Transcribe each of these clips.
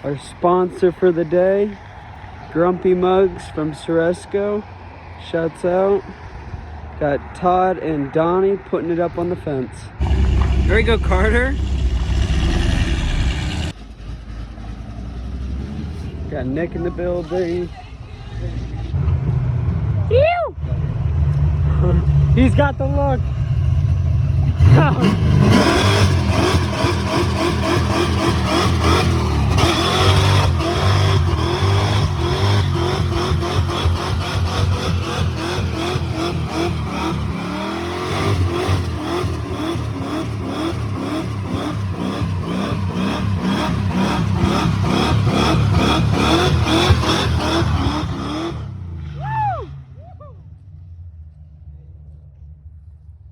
Our sponsor for the day, Grumpy Mugs from Ceresco. Shouts out. Got Todd and Donnie putting it up on the fence. There we go, Carter. Got Nick in the building. Ew! He's got the look.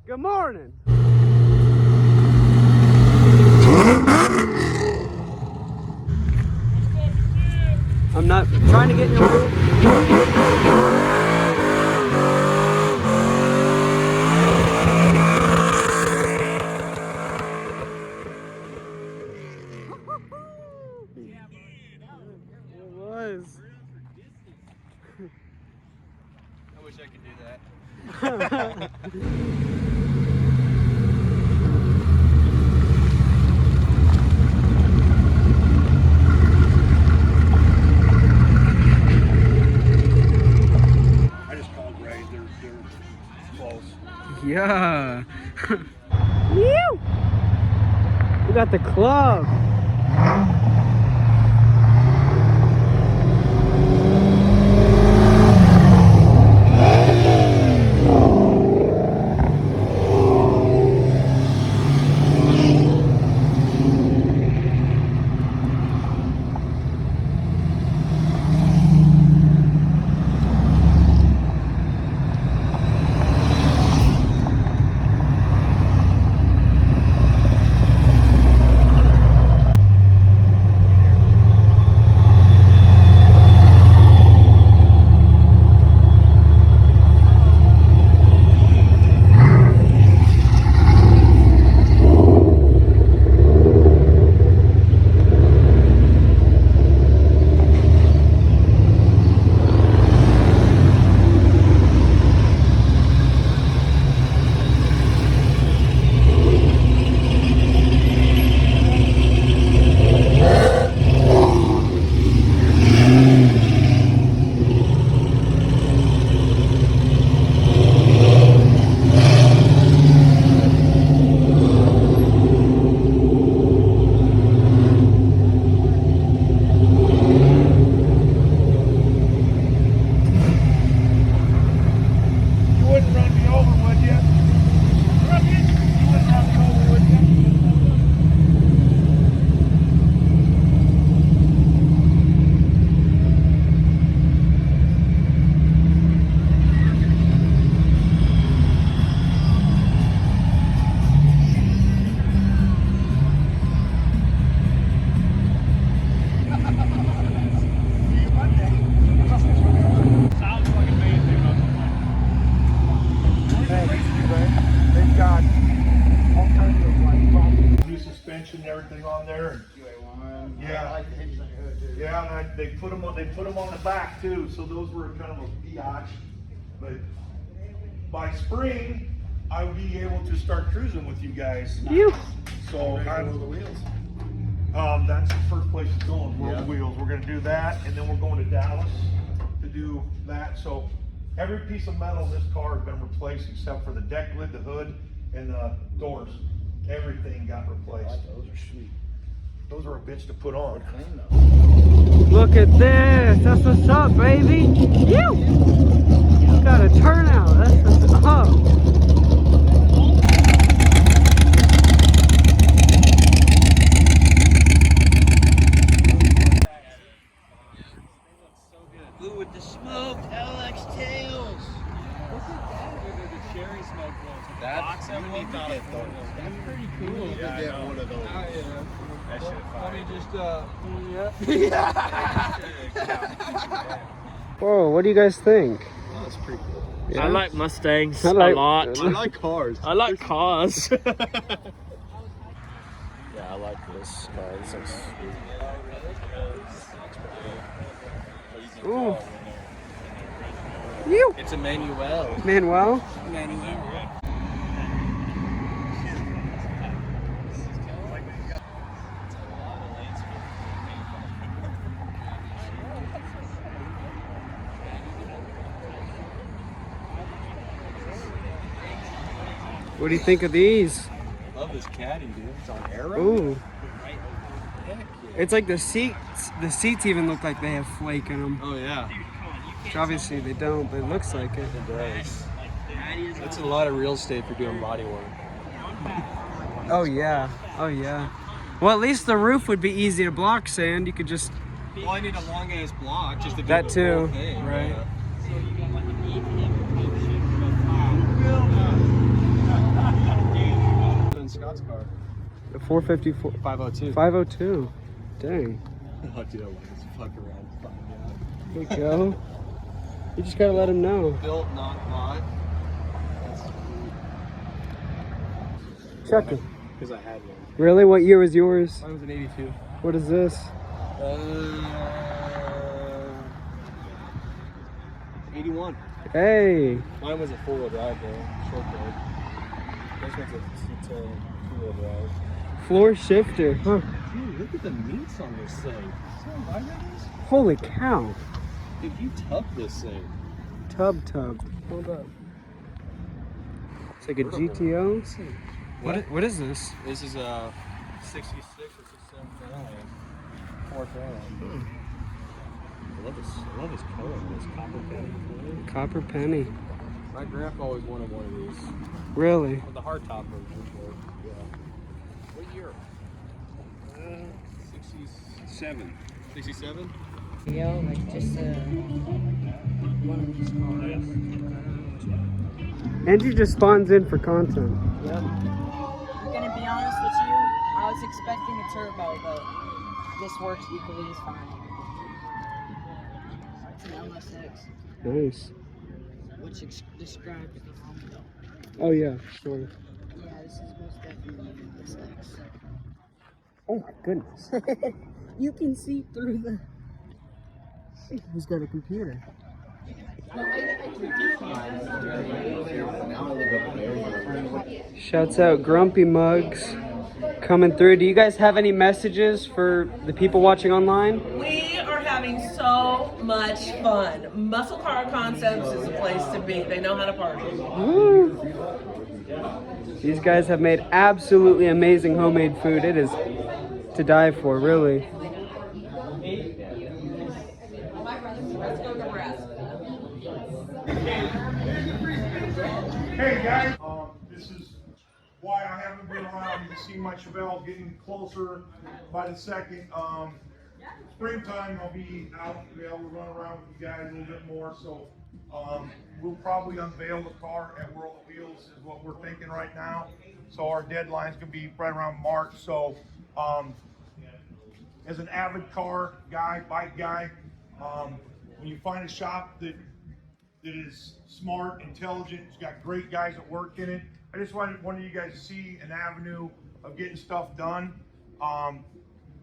Good morning. I'm not trying to get in your way. It was. I wish I could do that. Yeah. Woo! We got the club. And everything on there. Yeah, yeah. And they put them on the back too. So those were kind of a biatch. But by spring, I will be able to start cruising with you guys. You. So I'm the wheels. That's the first place it's going. Roll the wheels. We're gonna do that, and then we're going to Dallas to do that. So every piece of metal in this car has been replaced except for the deck lid, the hood, and the doors. Everything got replaced. Those are sweet. Those are a bitch to put on. Look at this. That's what's up, baby. You got a turnout. That's what's up. Blue with the smoke, LX tails. Look at that. The cherry smoke ones. That's underneath on it. That's pretty cool. Yeah, I know. One of those. That shit fire. Whoa, what do you guys think? Oh, that's pretty cool. Yeah? I like Mustangs I like- a lot. I like cars. I like cars. Yeah, I like this car. This looks sweet. Ooh. You. It's a Manuel. Manuel. What do you think of these? Love this caddy, dude. It's on arrow. Ooh. Heck yeah. It's like the seats. The seats even look like they have flake in them. Oh yeah. Which obviously they don't, but it looks like it. It does. That's a lot of real estate for doing body work. Oh yeah. Oh yeah. Well, at least the roof would be easy to block sand. You could just. Well, I need a long ass block just to do That the too, whole thing, right. Yeah. In Scott's car. The 454. 502. 502. Dang. Oh, dude, I want this fuck around. Find out. There you go. You just gotta let him know. Built, not bought. That's Check it. because I had one. Really? What year was yours? Mine was an 82. What is this? 81. Hey. Mine was a four-wheel drive though, short drive. This one's a two-wheel drive. Floor shifter. Huh. Dude, look at the meats on this thing. See how wide that is? Holy cow. Dude, you tub this thing. Tub. Hold up. It's like a GTO. What is this? This is a 66 or 67 fourth round. I love this color, this copper penny. Copper penny. My grandpa always wanted one of these. Really? With the hard top version. Yeah. What year? 67. 67? Yo, like just one of these cars. Angie just spawns in for content. Yep. I'm gonna be honest with you, I was expecting a turbo, but this works equally as fine. It's an LSX, Nice. which describes the Romeo. Oh yeah, sure. Yeah, this is most definitely an LSX. Oh my goodness. You can see through the... Who's got a computer? Shouts out Grumpy Mugs coming through. Do you guys have any messages for the people watching online? We are having so much fun. Muscle Car Concepts is a place to be. They know how to party. Woo. These guys have made absolutely amazing homemade food. It is to die for, really. Let's go to rest. Hey guys, this is why I haven't been around. You can see my Chevelle getting closer by the second. Springtime, I'll be out and be able to run around with you guys a little bit more. So we'll probably unveil the car at World of Wheels is what we're thinking right now. So our deadline's gonna be right around March. So as an avid car guy, bike guy, when you find a shop that is smart, intelligent, it's got great guys that work in it. I just wanted you guys to see an avenue of getting stuff done.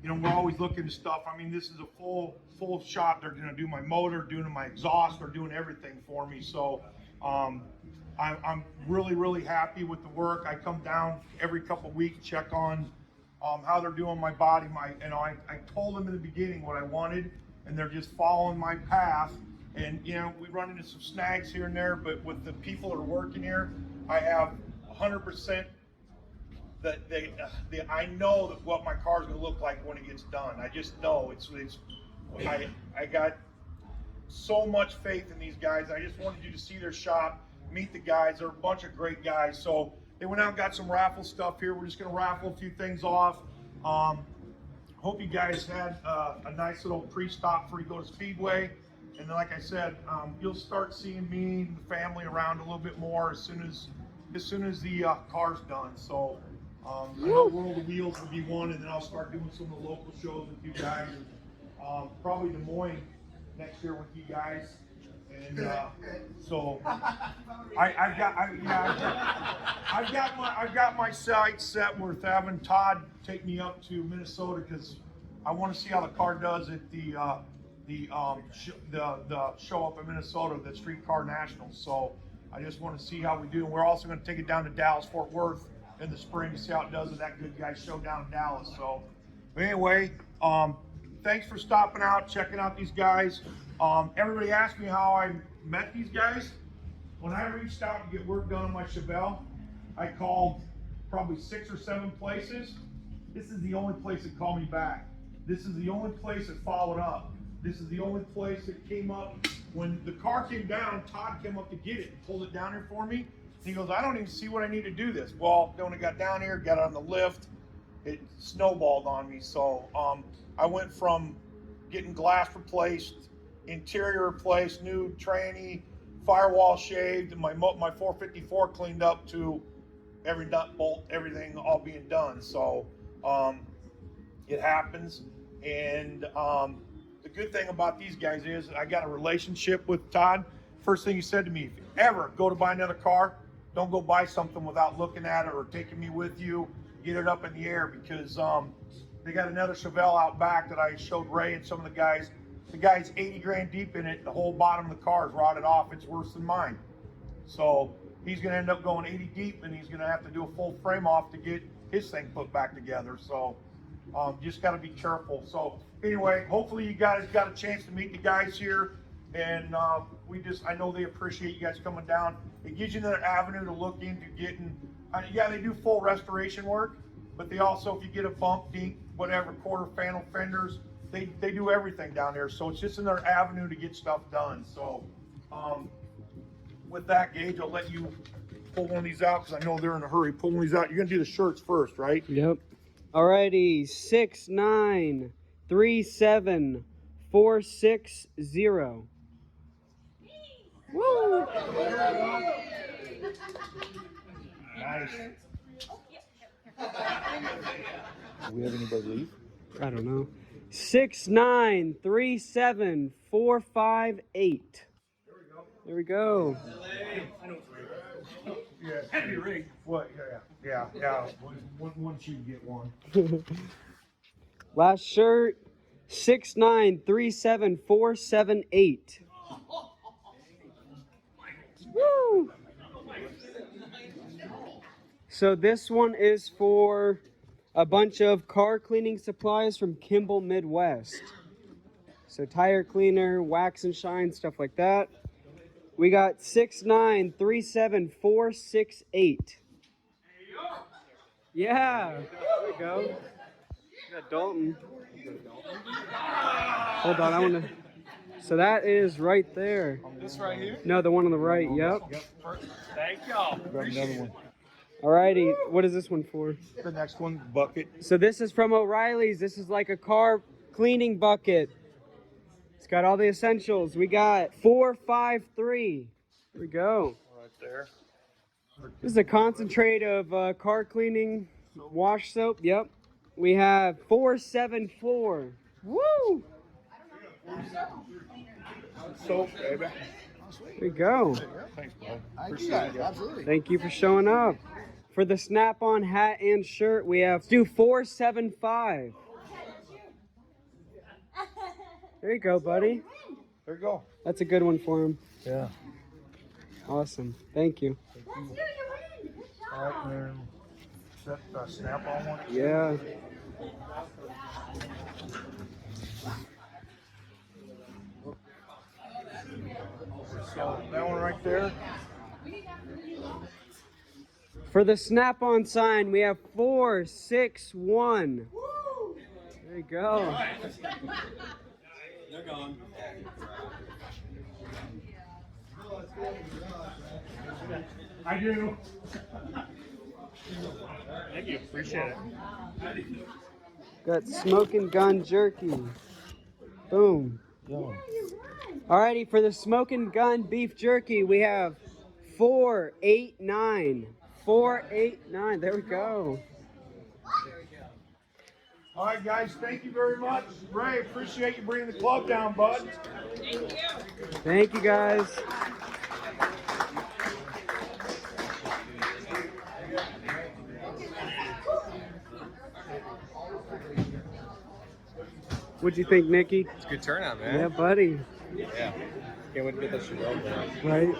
You know, we're always looking to stuff. I mean, this is a full shop. They're gonna do my motor, doing my exhaust, they're doing everything for me. So I'm really happy with the work. I come down every couple of weeks, check on how they're doing my body. I told them in the beginning what I wanted, and they're just following my path. And you know, we run into some snags here and there, but with the people that are working here, I have 100% that I know that what my car's gonna look like when it gets done. I just know I got so much faith in these guys. I just wanted you to see their shop, meet the guys. They're a bunch of great guys. So they went out and got some raffle stuff here. We're just gonna raffle a few things off. Hope you guys had a nice little pre-stop before you go to Speedway. And like I said, you'll start seeing me and the family around a little bit more as soon as the car's done. So I know World of Wheels will be one, and then I'll start doing some of the local shows with you guys. Probably Des Moines next year with you guys. And so I I've got my sights set with having Todd take me up to Minnesota because I want to see how the car does at the show up in Minnesota, the Street Car Nationals. So I just want to see how we do. And we're also going to take it down to Dallas, Fort Worth in the spring to see how it does at that good guy show down in Dallas. So, but anyway, thanks for stopping out, checking out these guys. Everybody asked me how I met these guys. When I reached out to get work done on my Chevelle, I called probably 6 or 7 places. This is the only place that called me back. This is the only place that followed up. This is the only place that came up. When the car came down, Todd came up to get it and pulled it down here for me. He goes, I don't even see what I need to do this. Well, when it got down here, got on the lift, it snowballed on me. So I went from getting glass replaced, interior replaced, new tranny, firewall shaved, and my 454 cleaned up to every nut, bolt, everything all being done. So it happens. And the good thing about these guys is I got a relationship with Todd. First thing he said to me, if you ever go to buy another car, don't go buy something without looking at it or taking me with you, get it up in the air, because they got another Chevelle out back that I showed Ray and some of the guys. The guy's 80 grand deep in it. The whole bottom of the car is rotted off. It's worse than mine. So he's going to end up going 80 deep, and he's going to have to do a full frame off to get his thing put back together. So just got to be careful. So anyway, hopefully you guys got a chance to meet the guys here. And I know they appreciate you guys coming down. It gives you another avenue to look into getting, yeah, they do full restoration work, but they also, if you get a bump, dink, whatever, quarter panel fenders, they do everything down there. So it's just another avenue to get stuff done. So with that, Gage, I'll let you pull one of these out because I know they're in a hurry. Pull one of these out. You're going to do the shirts first, right? Yep. Alrighty, 6937460. Woo! Nice. Do we have anybody leave? I don't know. 6937458. There we go. Yeah, heavy rig. What? Yeah. Once you get one. Last shirt, 6937478. Woo! So this one is for a bunch of car cleaning supplies from Kimball Midwest. So tire cleaner, wax and shine, stuff like that. We got 6937468. Yeah, there we go. We got Dalton. Hold on, I want to. So that is right there. This right here? No, the one on the right. Yep. Thank y'all. Grab another one. Alrighty, what is this one for? The next one, bucket. So this is from O'Reilly's. This is like a car cleaning bucket. It's got all the essentials. We got 453. Here we go. Right there. This is a concentrate of car cleaning wash soap. Yep. We have 474. Woo! Soap, baby. There we go. Thanks, bro. Absolutely. Thank you for showing up. For the snap-on hat and shirt, we have 475. There you go, buddy. There you go. That's a good one for him. Yeah. Awesome. Thank you. All right, man. Set snap on one. Yeah. So that one right there. For the snap-on sign, we have 461. There you go. They're gone. I do. Thank you. Appreciate it. Got smoking gun jerky. Boom. Alrighty, for the smoking gun beef jerky, we have 489. 489. There we go. All right, guys. Thank you very much. Ray, appreciate you bringing the club down, bud. Thank you, guys. What'd you think, Nikki? It's a good turnout, man. Yeah, buddy. Yeah. Can't wait to get that Chevelle going. Right?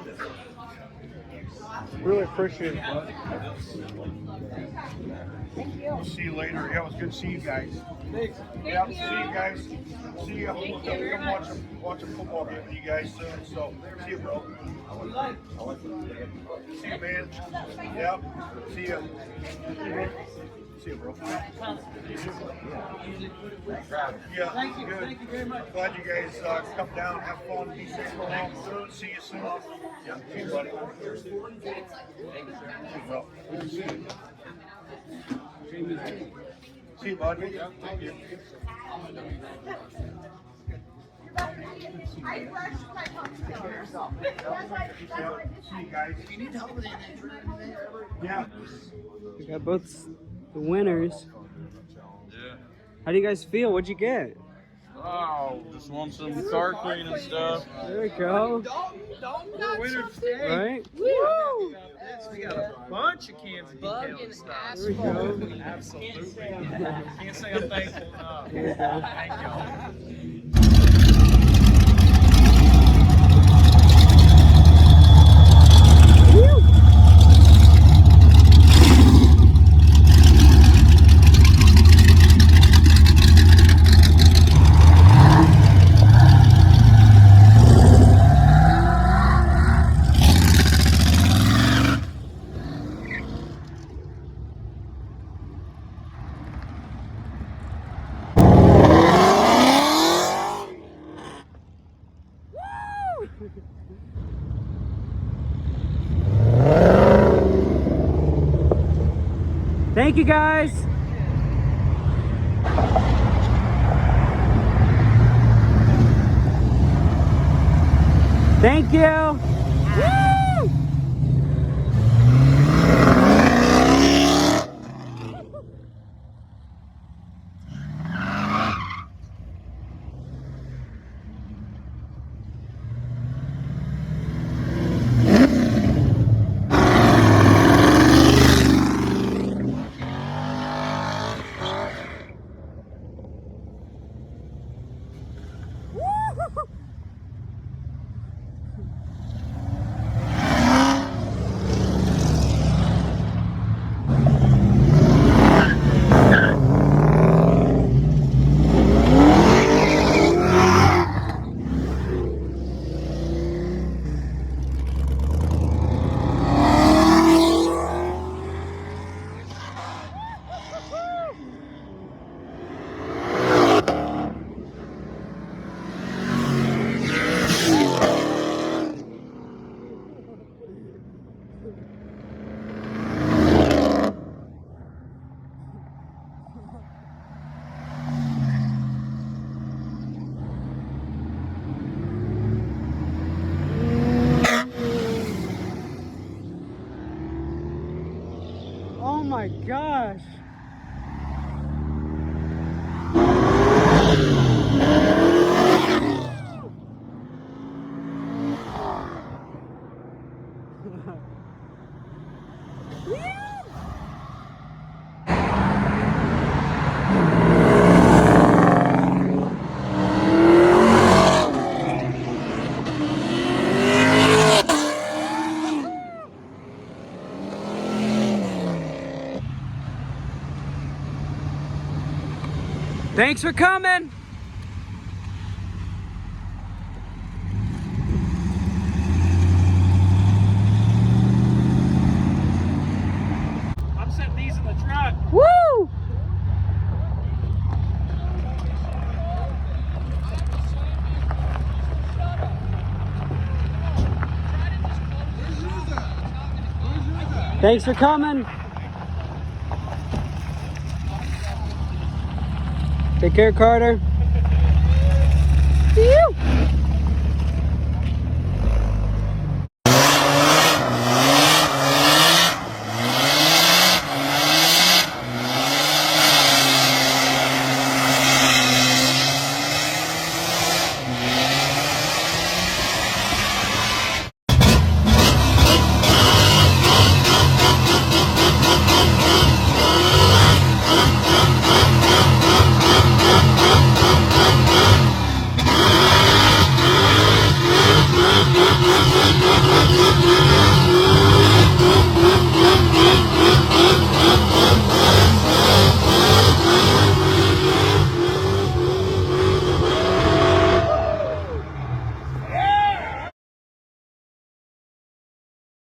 Really appreciate it, bud. We'll see you later. Yeah, it was good to see you guys. Thanks. Yeah, see you guys. See you. Come watch a football game with you guys soon. So, see you, bro. See you, man. Yep. See you. See you, bro. Yeah, thank you. Good. Thank you very much. Glad you guys come down, have fun, be safe, go home soon. See you soon. Yeah, see you, buddy. See you, bro. Good to see you. See you, bud. Thank you. I brushed my pumps down. See you guys. You need help with anything? Yeah. We got both the winners. Yeah. How do you guys feel? What'd you get? Oh, just want some car cleaning stuff. There we go. Right? Woo! We got a bunch of cans of detailed stuff. There we go. Absolutely. Can't say I'm thankful enough. There we go. Thank y'all. Thank you, guys. Thank you. Woo! Oh my gosh. Thanks for coming. I'm setting these in the truck. Woo! Thanks for coming. Take care, Carter. See you.